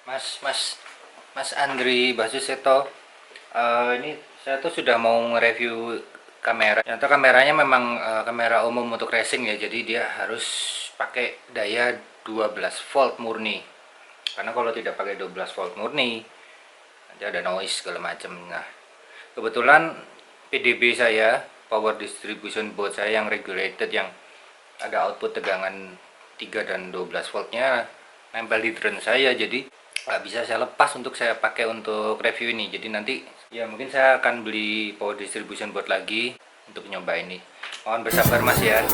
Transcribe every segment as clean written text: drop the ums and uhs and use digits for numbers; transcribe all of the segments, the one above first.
Mas Andri Basuseto, ini saya tuh sudah mau nge-review kamera. Ternyata kameranya memang kamera umum untuk racing ya, jadi dia harus pakai daya 12 volt murni. Karena kalau tidak pakai 12 volt murni, nanti ada noise segala macam. Nah, kebetulan PDB saya, power distribution board saya yang regulated, yang ada output tegangan 3 dan 12 voltnya nempel di drone saya, jadi nggak bisa saya lepas untuk saya pakai untuk review ini. Jadi nanti ya mungkin saya akan beli power distribution board lagi untuk nyoba ini. Mohon bersabar mas ya.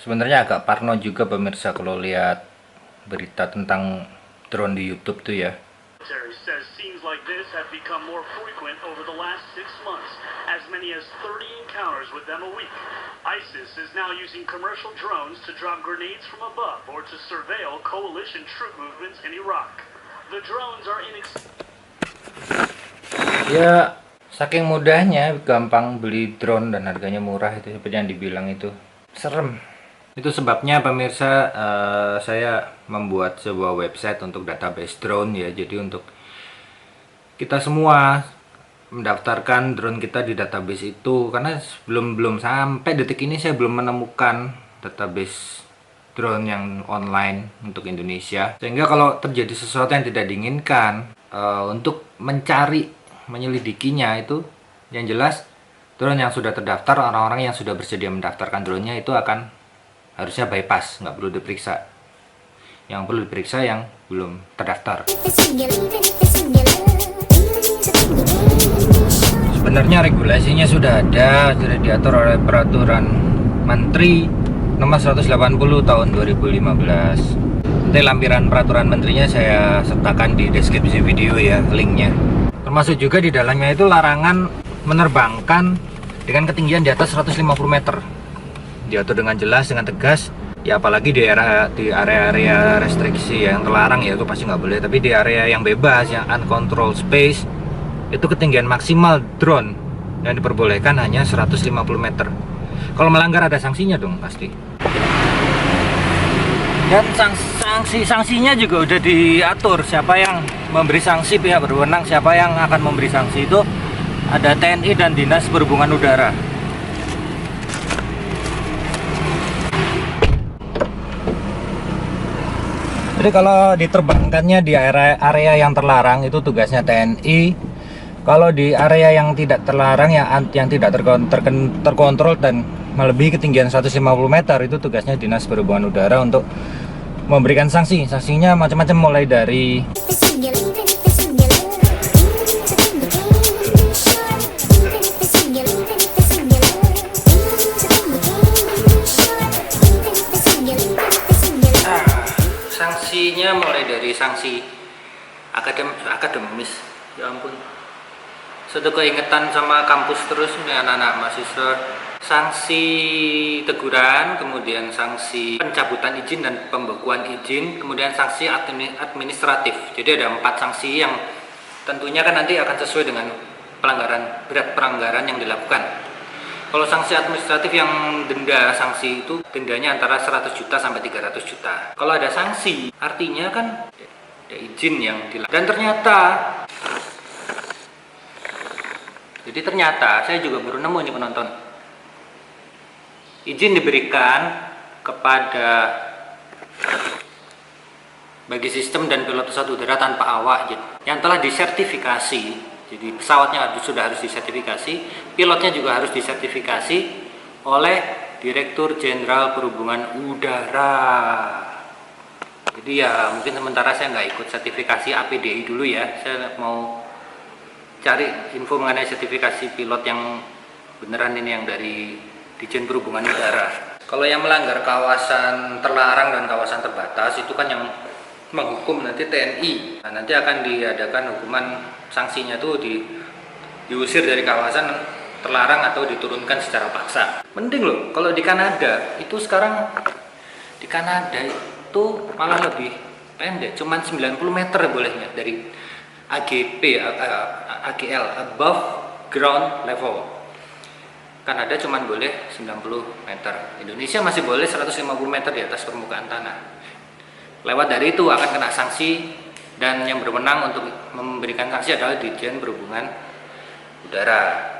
Sebenarnya agak parno juga pemirsa kalau lihat berita tentang drone di YouTube tuh ya. Says scenes like this have become more frequent over the last 6 months, as many as 30 encounters with them a week. ISIS is now using commercial drones to drop grenades from above or to surveil coalition troop movements in Iraq. The drones are Ya, saking mudahnya, gampang beli drone dan harganya murah, itu seperti yang dibilang itu. Serem. Itu sebabnya pemirsa, saya membuat sebuah website untuk database drone ya. Jadi untuk kita semua mendaftarkan drone kita di database itu, karena belum sampai detik ini saya belum menemukan database drone yang online untuk Indonesia. Sehingga kalau terjadi sesuatu yang tidak diinginkan, untuk menyelidikinya itu, yang jelas drone yang sudah terdaftar, orang-orang yang sudah bersedia mendaftarkan drone-nya itu akan harusnya bypass, nggak perlu diperiksa. Yang perlu diperiksa yang belum terdaftar. Sebenarnya regulasinya sudah ada, sudah diatur oleh Peraturan Menteri Nomor 180 Tahun 2015. Nanti lampiran peraturan menterinya saya sertakan di deskripsi video ya, linknya. Termasuk juga di dalamnya itu larangan menerbangkan dengan ketinggian di atas 150 meter. Diatur dengan jelas, dengan tegas. Ya apalagi di area-area restriksi yang terlarang ya itu pasti nggak boleh. Tapi di area yang bebas, yang uncontrolled space, itu ketinggian maksimal drone yang diperbolehkan hanya 150 meter. Kalau melanggar ada sanksinya dong pasti. Dan sanksinya juga udah diatur, siapa yang memberi sanksi, pihak berwenang siapa yang akan memberi sanksi itu ada TNI dan Dinas Perhubungan Udara. Jadi kalau diterbangkannya di area yang terlarang itu tugasnya TNI. Kalau di area yang tidak terlarang, yang tidak terkontrol dan melebihi ketinggian 150 meter, itu tugasnya Dinas Perhubungan Udara untuk memberikan sanksi. Sanksinya macam-macam, mulai dari sanksi akademis, ya ampun, suatu keingetan sama kampus terus nih anak-anak mahasiswa. Sanksi teguran, kemudian sanksi pencabutan izin dan pembekuan izin, kemudian sanksi administratif. Jadi ada 4 sanksi yang tentunya kan nanti akan sesuai dengan berat pelanggaran yang dilakukan. Kalau sanksi administratif yang denda, sanksi itu dendanya antara 100 juta sampai 300 juta. Kalau ada sanksi, artinya kan ada izin yang dilakukan. Dan ternyata saya juga baru nemu ini penonton. Izin diberikan kepada bagi sistem dan pilot pesawat udara tanpa awak yang telah disertifikasi. Jadi pesawatnya sudah harus disertifikasi, pilotnya juga harus disertifikasi oleh Direktur Jenderal Perhubungan Udara. Jadi ya mungkin sementara saya nggak ikut sertifikasi APDI dulu ya. Saya mau cari info mengenai sertifikasi pilot yang beneran ini, yang dari Dijen Perhubungan Udara. Kalau yang melanggar kawasan terlarang dan kawasan terbatas itu kan yang menghukum nanti TNI. Nah, nanti akan diadakan hukuman, sanksinya tuh diusir dari kawasan terlarang atau diturunkan secara paksa. Mending loh kalau di Kanada itu, sekarang di Kanada itu malah lebih pendek, cuman 90 meter bolehnya dari AGP, AGL, above ground level. Kanada cuma boleh 90 meter, Indonesia masih boleh 150 meter di atas permukaan tanah. Lewat dari itu akan kena sanksi, dan yang berwenang untuk memberikan sanksi adalah Dirjen Perhubungan Udara.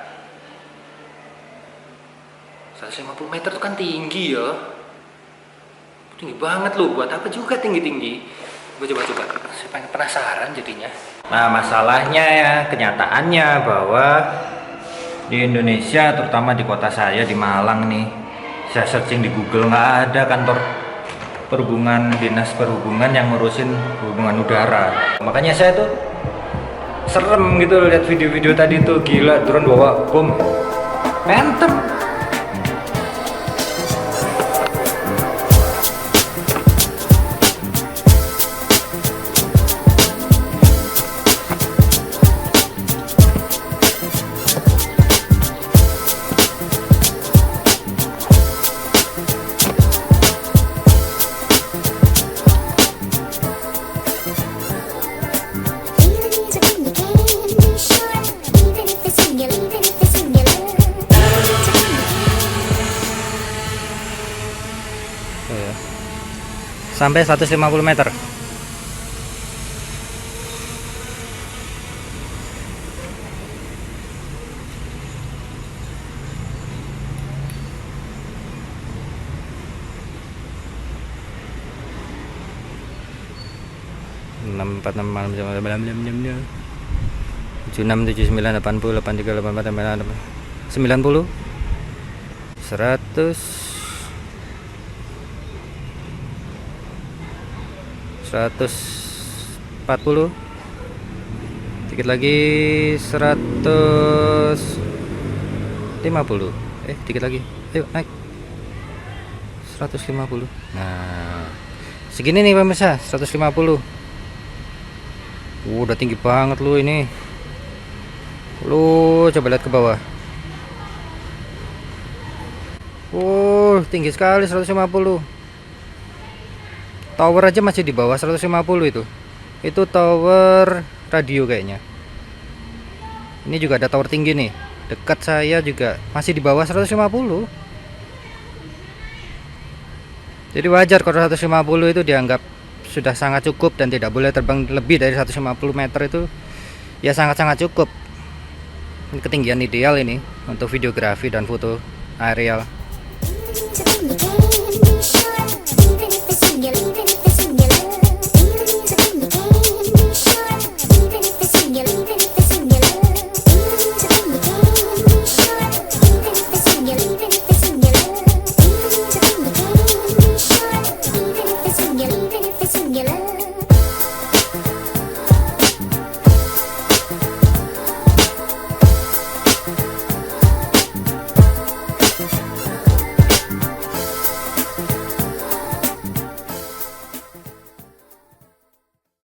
150 meter itu kan tinggi ya, tinggi banget loh. Buat apa juga tinggi-tinggi? Gue coba-coba, saya pengen penasaran jadinya. Nah, masalahnya ya, kenyataannya bahwa di Indonesia, terutama di kota saya di Malang nih, saya searching di Google nggak ada kantor perhubungan, dinas perhubungan yang ngurusin hubungan udara. Makanya saya tuh serem gitu lihat video-video tadi tuh, gila, drone bawa bom, mantep. Sampai 150 meter. Enam 46 malam 76 79 80 83 84 90 100 140, dikit lagi 150, dikit lagi, ayo naik 150. Nah, segini nih pemirsa, 150. Udah tinggi banget lu ini. Lu coba lihat ke bawah. Tinggi sekali 150. Tower aja masih di bawah 150 itu. Itu tower radio kayaknya. Ini juga ada tower tinggi nih. Dekat saya juga masih di bawah 150. Jadi wajar kalau 150 itu dianggap sudah sangat cukup dan tidak boleh terbang lebih dari 150 meter itu. Ya sangat-sangat cukup. Ini ketinggian ideal ini untuk videografi dan foto aerial.